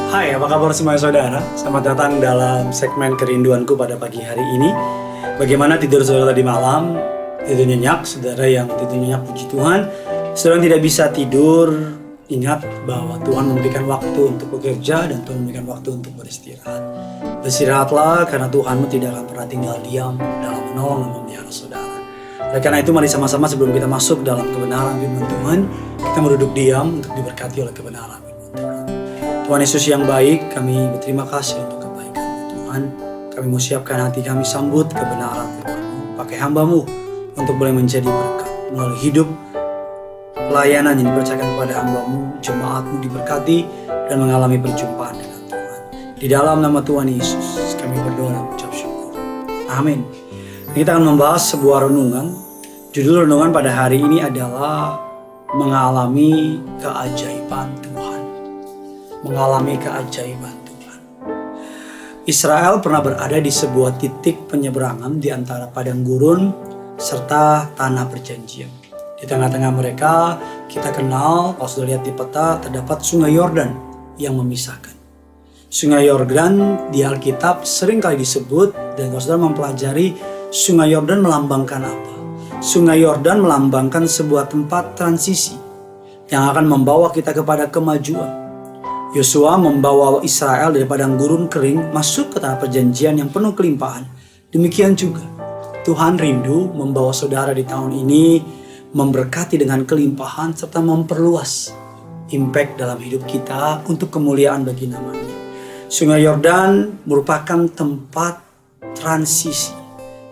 Hai, apa kabar semua saudara? Selamat datang dalam segmen kerinduanku pada pagi hari ini. Bagaimana tidur saudara tadi malam? Tidur nyenyak, saudara yang tidur nyenyak, puji Tuhan. Saudara yang tidak bisa tidur, ingat bahwa Tuhan memberikan waktu untuk bekerja dan Tuhan memberikan waktu untuk beristirahat. Beristirahatlah karena Tuhanmu tidak akan pernah tinggal diam dalam menolong dan memelihara saudara. Oleh karena itu mari sama-sama sebelum kita masuk dalam kebenaran firman Tuhan, kita duduk diam untuk diberkati oleh kebenaran firman Tuhan. Tuhan Yesus yang baik, kami berterima kasih untuk kebaikan-Mu Tuhan. Kami mau siapkan hati kami sambut kebenaran firman-Mu. Pakai hamba-Mu untuk boleh menjadi berkat melalui hidup pelayanan yang dipercayakan kepada hamba-Mu. Jemaat-Mu diberkati dan mengalami perjumpaan dengan Tuhan. Di dalam nama Tuhan Yesus kami berdoa dan mengucap syukur. Amin. Kita akan membahas sebuah renungan. Judul renungan pada hari ini adalah mengalami keajaiban Tuhan. Mengalami keajaiban Tuhan. Israel pernah berada di sebuah titik penyeberangan di antara padang gurun serta tanah perjanjian. Di tengah-tengah mereka, kita kenal, kalau sudah lihat di peta, terdapat sungai Yordan yang memisahkan. Sungai Yordan di Alkitab sering kali disebut, dan kalau sudah mempelajari, sungai Yordan melambangkan apa? Sungai Yordan melambangkan sebuah tempat transisi yang akan membawa kita kepada kemajuan. Yosua membawa Israel dari padang gurun kering masuk ke tanah perjanjian yang penuh kelimpahan. Demikian juga Tuhan rindu membawa saudara di tahun ini memberkati dengan kelimpahan serta memperluas impact dalam hidup kita untuk kemuliaan bagi namanya. Sungai Yordan merupakan tempat transisi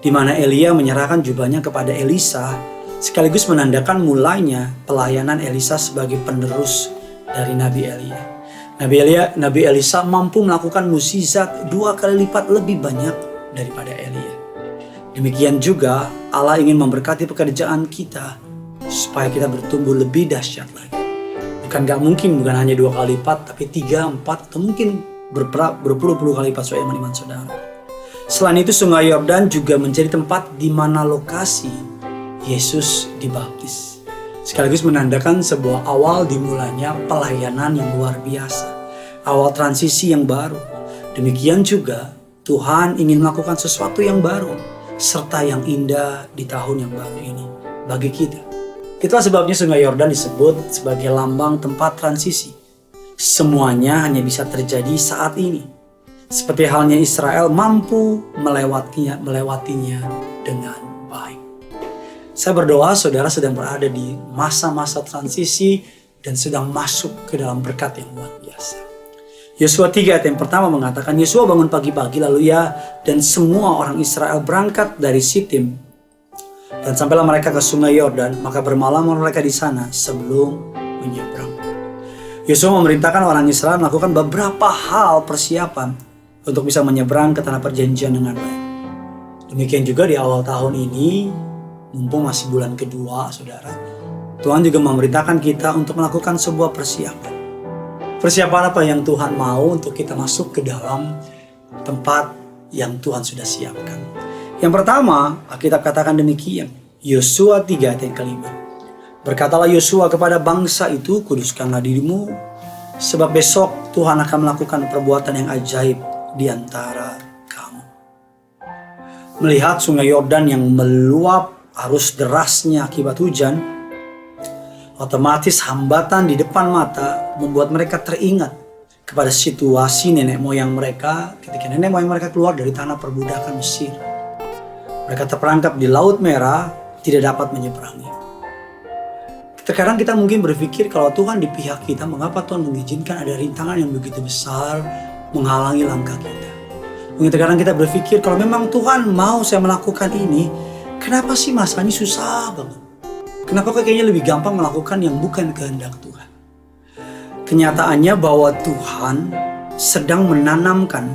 di mana Elia menyerahkan jubahnya kepada Elisa sekaligus menandakan mulainya pelayanan Elisa sebagai penerus dari Nabi Elia. Nabi Elisa mampu melakukan mukjizat 2 kali lipat lebih banyak daripada Elia. Demikian juga Allah ingin memberkati pekerjaan kita supaya kita bertumbuh lebih dahsyat lagi. Bukan hanya 2 kali lipat, tapi 3, 4, atau mungkin berpuluh-puluh kali lipat sesuai iman saudara. Selain itu sungai Yordan juga menjadi tempat di mana lokasi Yesus dibaptis. Sekaligus menandakan sebuah awal dimulainya pelayanan yang luar biasa. Awal transisi yang baru. Demikian juga Tuhan ingin melakukan sesuatu yang baru serta yang indah di tahun yang baru ini bagi kita. Itulah sebabnya sungai Yordan disebut sebagai lambang tempat transisi. Semuanya hanya bisa terjadi saat ini. Seperti halnya Israel mampu melewatinya dengan baik. Saya berdoa saudara sedang berada di masa-masa transisi dan sedang masuk ke dalam berkat yang luar biasa. Yosua 3 ayat yang pertama mengatakan, Yosua bangun pagi-pagi lalu dan semua orang Israel berangkat dari Sitim dan sampailah mereka ke sungai Yordan, maka bermalam mereka di sana sebelum menyeberang. Yosua memerintahkan orang Israel melakukan beberapa hal persiapan untuk bisa menyeberang ke tanah perjanjian dengan baik. Demikian juga di awal tahun ini, mumpung masih bulan kedua, saudara, Tuhan juga memerintahkan kita untuk melakukan sebuah persiapan. Persiapan apa yang Tuhan mau untuk kita masuk ke dalam tempat yang Tuhan sudah siapkan. Yang pertama, Alkitab katakan demikian. Yosua 3 ayat yang kelima. Berkatalah Yosua kepada bangsa itu, kuduskanlah dirimu, sebab besok Tuhan akan melakukan perbuatan yang ajaib di antara kamu. Melihat sungai Yordan yang meluap arus derasnya akibat hujan, otomatis hambatan di depan mata membuat mereka teringat kepada situasi nenek moyang mereka ketika nenek moyang mereka keluar dari tanah perbudakan Mesir. Mereka terperangkap di Laut Merah, tidak dapat menyeberangi. Terkadang kita mungkin berpikir kalau Tuhan di pihak kita, mengapa Tuhan mengizinkan ada rintangan yang begitu besar menghalangi langkah kita. Mungkin terkadang kita berpikir kalau memang Tuhan mau saya melakukan ini, kenapa sih masa ini susah banget? Kenapa kayaknya lebih gampang melakukan yang bukan kehendak Tuhan? Kenyataannya bahwa Tuhan sedang menanamkan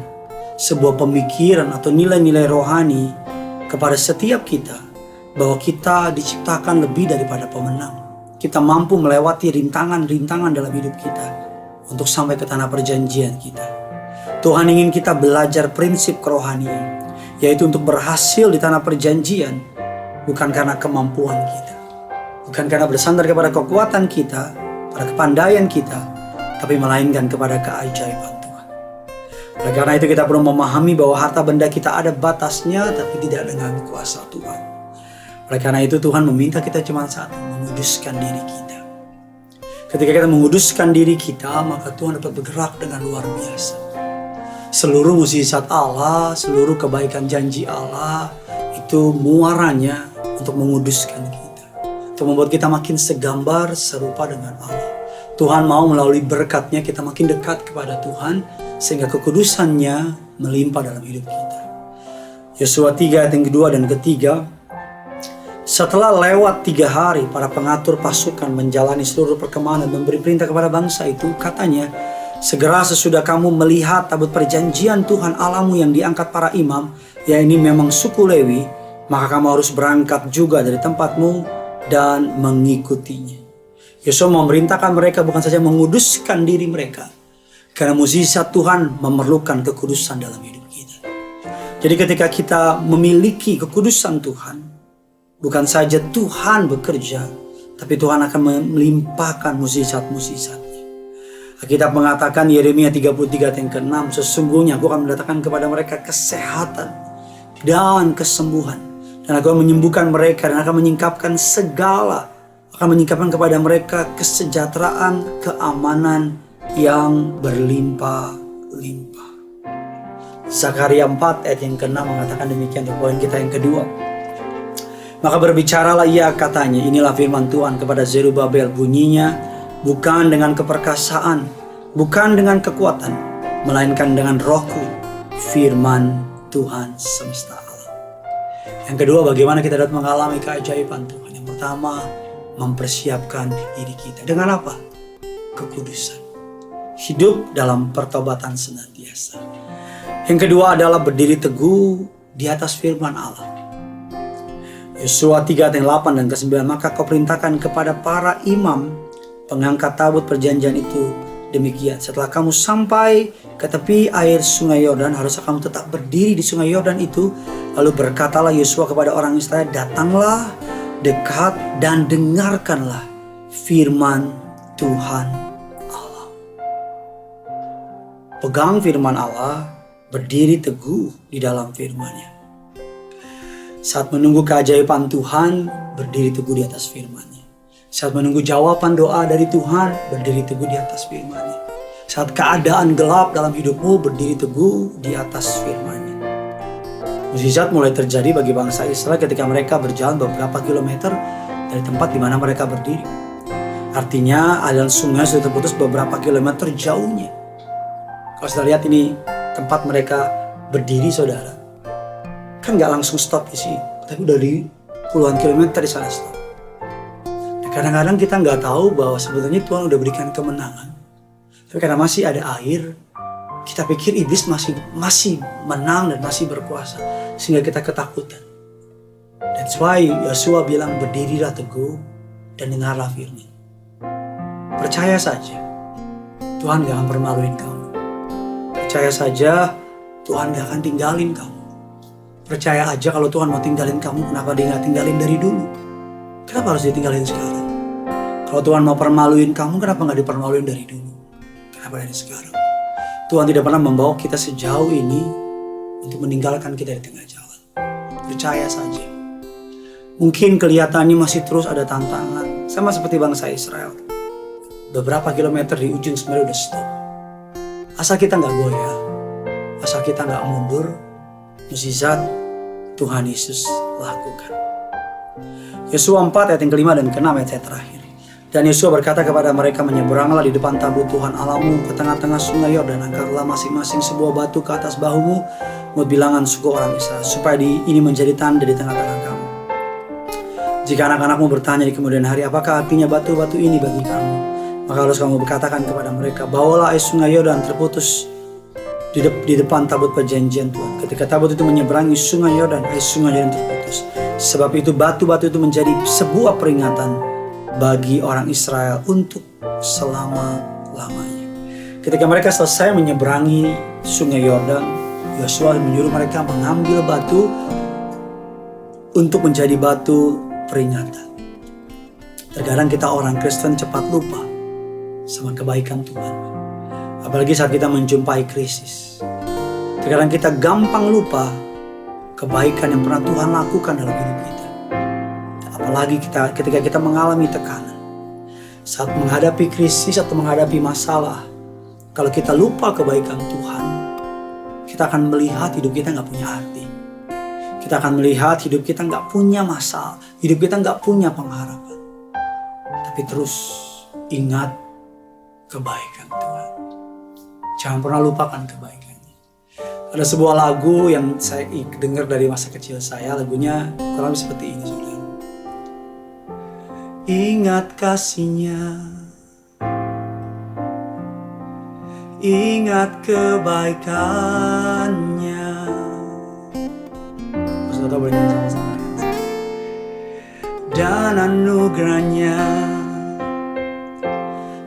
sebuah pemikiran atau nilai-nilai rohani kepada setiap kita, bahwa kita diciptakan lebih daripada pemenang. Kita mampu melewati rintangan-rintangan dalam hidup kita untuk sampai ke tanah perjanjian kita. Tuhan ingin kita belajar prinsip kerohanian, yaitu untuk berhasil di tanah perjanjian bukan karena kemampuan kita, bukan karena bersandar kepada kekuatan kita, pada kepandaian kita, tapi melainkan kepada keajaiban Tuhan. Oleh karena itu kita perlu memahami bahwa harta benda kita ada batasnya, tapi tidak dengan kuasa Tuhan. Oleh karena itu Tuhan meminta kita cuma satu, menguduskan diri kita. Ketika kita menguduskan diri kita, maka Tuhan dapat bergerak dengan luar biasa. Seluruh mukjizat Allah, seluruh kebaikan janji Allah, itu muaranya untuk menguduskan kita. Untuk membuat kita makin segambar serupa dengan Allah. Tuhan mau melalui berkat-Nya kita makin dekat kepada Tuhan, sehingga kekudusan-Nya melimpah dalam hidup kita. Yosua 3 ayat yang kedua dan ketiga. Setelah lewat 3 hari, para pengatur pasukan menjalani seluruh perkemahan dan memberi perintah kepada bangsa itu. Katanya, segera sesudah kamu melihat tabut perjanjian Tuhan Allahmu yang diangkat para imam, ya ini memang suku Lewi, maka kamu harus berangkat juga dari tempatmu dan mengikutinya. Yosua memerintahkan mereka bukan saja menguduskan diri mereka, karena mukjizat Tuhan memerlukan kekudusan dalam hidup kita. Jadi ketika kita memiliki kekudusan Tuhan, bukan saja Tuhan bekerja, tapi Tuhan akan melimpahkan mukjizat-mukjizat-Nya. Alkitab mengatakan Yeremia 33 ayat yang ke-6, sesungguhnya aku akan mendatangkan kepada mereka kesehatan dan kesembuhan. Dan aku akan menyembuhkan mereka dan akan menyingkapkan menyingkapkan kepada mereka kesejahteraan, keamanan yang berlimpah-limpah. Zakaria 4 ayat yang ke-6 mengatakan demikian untuk poin kita yang kedua. Maka berbicaralah ia, katanya, inilah firman Tuhan kepada Zerubabel, bunyinya, bukan dengan keperkasaan, bukan dengan kekuatan, melainkan dengan rohku, firman Tuhan semesta alam. Yang kedua, bagaimana kita dapat mengalami keajaiban Tuhan? Yang pertama, mempersiapkan diri kita. Dengan apa? Kekudusan. Hidup dalam pertobatan senantiasa. Yang kedua adalah berdiri teguh di atas firman Allah. Yosua 3 ayat 8 dan ke-9, maka kau perintahkan kepada para imam pengangkat tabut perjanjian itu demikian. Setelah kamu sampai ke tepi air sungai Yordan, haruslah kamu tetap berdiri di sungai Yordan itu. Lalu berkatalah Yosua kepada orang Israel, datanglah dekat dan dengarkanlah firman Tuhan Allah. Pegang firman Allah, berdiri teguh di dalam firman-Nya. Saat menunggu keajaiban Tuhan, berdiri teguh di atas firman-Nya. Saat menunggu jawaban doa dari Tuhan, berdiri teguh di atas firman-Nya. Saat keadaan gelap dalam hidupmu, berdiri teguh di atas firman-Nya. Mukjizat mulai terjadi bagi bangsa Israel ketika mereka berjalan beberapa kilometer dari tempat di mana mereka berdiri. Artinya aliran sungai sudah terputus beberapa kilometer jauhnya. Kalau saudara lihat ini tempat mereka berdiri, saudara, kan gak langsung stop di sini, tapi udah di puluhan kilometer di sana stop. Kadang-kadang kita nggak tahu bahwa sebetulnya Tuhan udah berikan kemenangan, tapi karena masih ada air, kita pikir iblis masih menang dan masih berkuasa, sehingga kita ketakutan. That's why Yosua bilang, berdirilah teguh dan dengarlah firman. Percaya saja, Tuhan gak akan permaluin kamu. Percaya saja, Tuhan gak akan tinggalin kamu. Percaya aja kalau Tuhan mau tinggalin kamu, kenapa Dia gak tinggalin dari dulu? Kenapa harus ditinggalin sekarang? Kalau Tuhan mau permaluin kamu, kenapa gak dipermaluin dari dulu? Kenapa dari sekarang? Tuhan tidak pernah membawa kita sejauh ini untuk meninggalkan kita di tengah jalan. Percaya saja. Mungkin kelihatannya masih terus ada tantangan, sama seperti bangsa Israel. Beberapa kilometer di ujung sebenarnya udah stop. Asal kita gak goyah, asal kita gak mundur, mukjizat Tuhan Yesus lakukan. Yosua 4 ayat yang ke-5 dan ke-6 ayat terakhir. Dan Yosua berkata kepada mereka, menyeberanglah di depan tabut Tuhan Allahmu ke tengah-tengah sungai Yordan, angkatlah masing-masing sebuah batu ke atas bahumu menurut bilangan suku orang Israel, supaya ini menjadi tanda di tengah-tengah kamu. Jika anak-anakmu bertanya di kemudian hari, apakah artinya batu-batu ini bagi kamu? Maka harus kamu berkatakan kepada mereka, bawalah air sungai Yordan terputus di depan tabut perjanjian Tuhan. Ketika tabut itu menyeberangi sungai Yordan, air sungai Yordan terputus. Sebab itu batu-batu itu menjadi sebuah peringatan bagi orang Israel untuk selama-lamanya. Ketika mereka selesai menyeberangi sungai Yordan, Yosua menyuruh mereka mengambil batu untuk menjadi batu peringatan. Terkadang kita orang Kristen cepat lupa sama kebaikan Tuhan. Apalagi saat kita menjumpai krisis. Terkadang kita gampang lupa kebaikan yang pernah Tuhan lakukan dalam hidup kita. Apalagi ketika kita mengalami tekanan. Saat menghadapi krisis atau menghadapi masalah. Kalau kita lupa kebaikan Tuhan, kita akan melihat hidup kita gak punya arti. Kita akan melihat hidup kita gak punya masalah. Hidup kita gak punya pengharapan. Tapi terus ingat kebaikan Tuhan. Jangan pernah lupakan kebaikannya. Ada sebuah lagu yang saya dengar dari masa kecil saya. Lagunya kurang lebih seperti ini, saudara. Ingat kasih-Nya, ingat kebaikan-Nya. Saudara boleh nyanyi sama-sama. Dan anugerah-Nya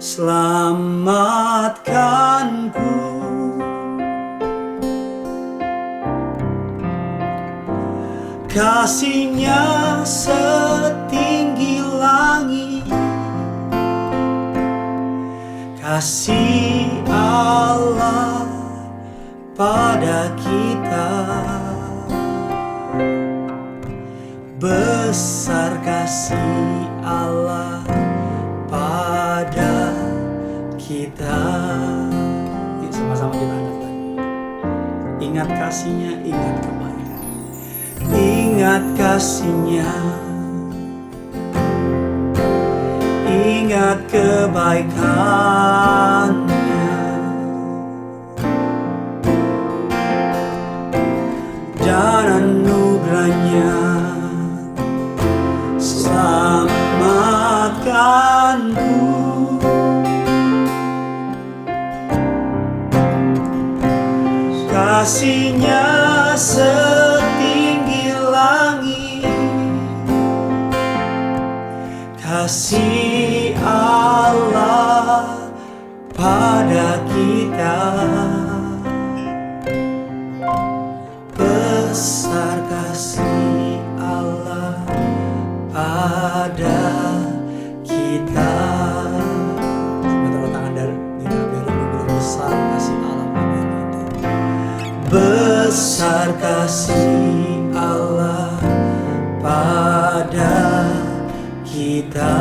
selamatkanku. Kasih-Nya setinggi langit. Kasih Allah pada kita. Besar kasih Allah pada kita. Yuk sama-sama kita angkat lagi. Ingat kasih-Nya, ingat kebaikan. Ingat kasih-Nya, ingat kebaikan-Nya, dan anugerah-Nya selamatkanku. Kasih-Nya setinggi langit. Kasih Allah pada kita. Besar kasih Allah pada kita. Sebentar tangan dari besar kasih Allah pada kita. Besar kasih Allah pada kita.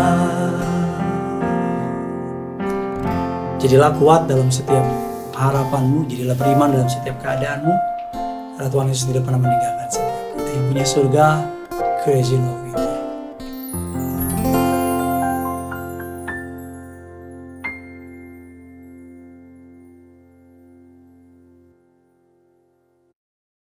Jadilah kuat dalam setiap harapanmu, jadilah beriman dalam setiap keadaanmu. Karena Tuhan Yesus tidak pernah meninggalkan kita. Yang punya surga, crazy love.